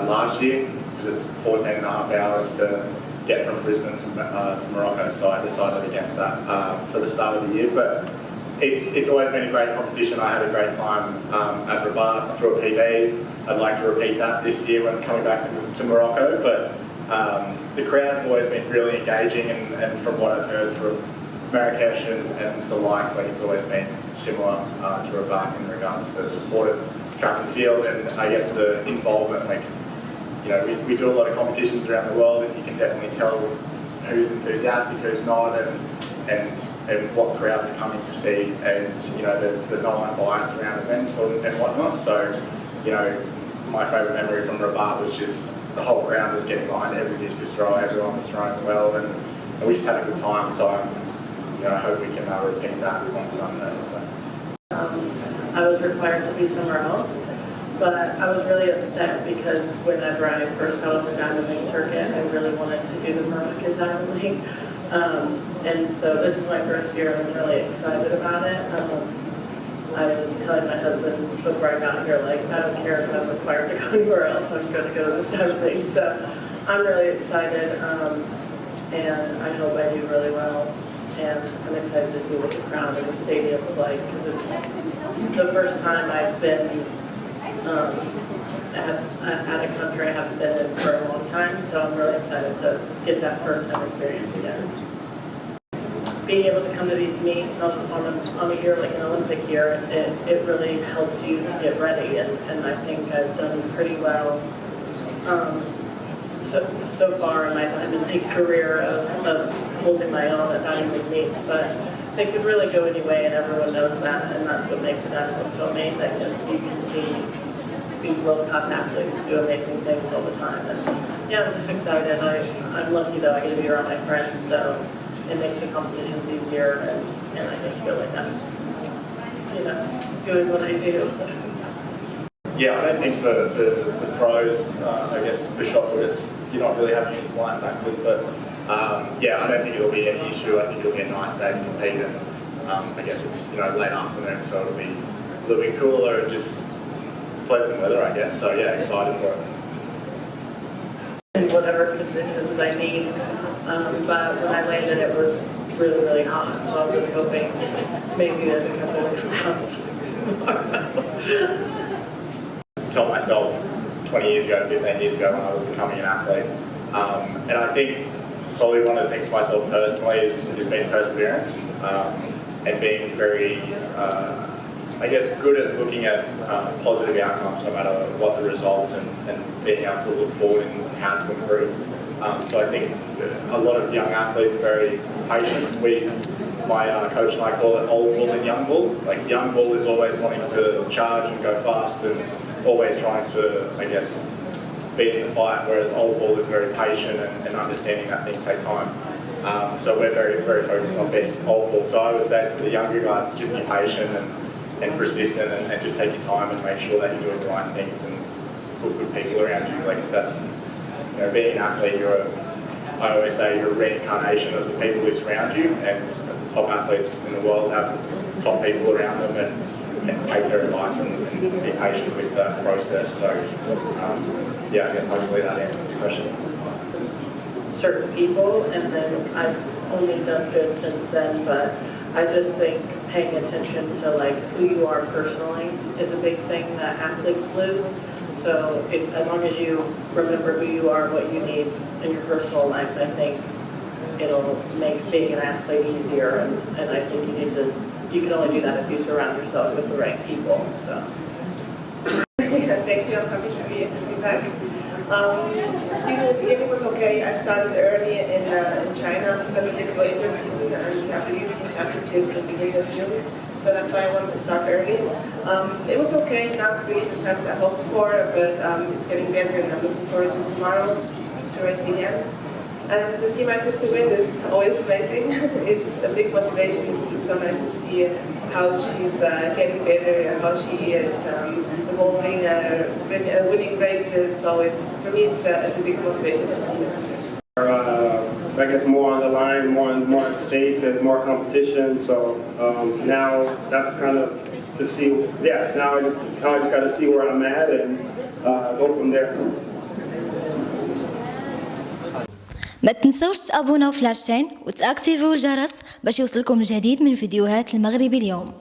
last year, because it's 14 and a half hours to get from Brisbane to Morocco, so I decided against that for the start of the year. But it's always been a great competition. I had a great time at Rabat through a PB. I'd like to repeat that this year when coming back to Morocco, but the crowd's always been really engaging, and from what I've heard from Marrakesh and the likes, like it's always been similar to Rabat in regards to support of track and field, and I guess the involvement. Like, you know, we do a lot of competitions around the world, and you can definitely tell who's enthusiastic, who's not, and what crowds are coming to see. And you know, there's no one bias around events and whatnot. So, you know, my favourite memory from Rabat was just the whole crowd was getting behind every discus throw, everyone was throwing well, and we just had a good time. So, you know, I hope we can repeat that on Sunday. So. I was required to be somewhere else, but I was really upset because whenever I first got on the Diamond League circuit, I really wanted to do the Moroccans Diamond League. And so this is my first year, and I'm really excited about it. I was telling my husband before I got here, like, I don't care if I'm required to go anywhere else, I'm going to go to this Diamond League. So I'm really excited, and I hope I do really well. And I'm excited to see what the crowd in the stadium's like, because it's the first time I've been at a country I haven't been in for a long time, so I'm really excited to get that first-time experience again. Being able to come to these meets on a year like an Olympic year, it really helps you get ready, and I think I've done pretty well so far in my Diamond League career of holding my own at Diamond League meets, but they could really go any way, and everyone knows that, and that's what makes the Diamond League so amazing, is you can see these World Cup athletes do amazing things all the time. And yeah, I'm just excited. I'm lucky though, I get to be around my friends, so it makes the competitions easier, and I just feel like I'm, you know, doing what I do. Yeah, I don't think for the throws, I guess for shot putters, you're not really having any flying factors, but yeah, I don't think it'll be any issue. I think it'll be a nice day to compete, and I guess it's, you know, late afternoon, so it'll be a little bit cooler and just pleasant weather, I guess. So yeah, excited for it. In whatever conditions I need, but when I landed, it was really, really hot, so I was hoping maybe there's a couple of clouds tomorrow. Told myself 20 years ago, 15 years ago when I was becoming an athlete. And I think probably one of the things for myself personally is being perseverance and being very, I guess, good at looking at positive outcomes no matter what the results, and being able to look forward and how to improve. So I think a lot of young athletes are very patient. My coach and I call it old bull and young bull. Like, young bull is always wanting to charge and go fast and always trying to, I guess, be in the fight, whereas old bull is very patient and understanding that things take time. So we're very, very focused on being old bull. So I would say to the younger guys, just be patient and persistent, and just take your time and make sure that you're doing the right things and put good people around you. Like, that's, you know, being an athlete, I always say you're a reincarnation of the people who surround you, and the top athletes in the world have top people around them, and take their advice and be patient with that process. So yeah, I guess hopefully that answers your question. Certain people, and then I've only done good since then, but I just think paying attention to like who you are personally is a big thing that athletes lose. So as long as you remember who you are, what you need in your personal life, I think it'll make being an athlete easier, and I think you can only do that if you surround yourself with the right people. So. Yeah, thank you. I'm happy to be back. Season beginning was okay. I started early in China because of the indoor season, and we have the European Championships at the beginning of June. So that's why I wanted to start early. It was okay, not really the times I hoped for, but it's getting better, and I'm looking forward to tomorrow to race again. And to see my sister win is always amazing. It's a big motivation. It's just so nice to see how she's getting better and how she is evolving, winning races. So for me, it's a big motivation to see her. I guess more on the line, more at stake, and more competition. So now that's kind of to see. Yeah, now I just got to see where I'm at and go from there. ما تنسوش تابوناو في لاشين وتاكتيفيو الجرس باش يوصلكم الجديد من فيديوهات المغربي اليوم.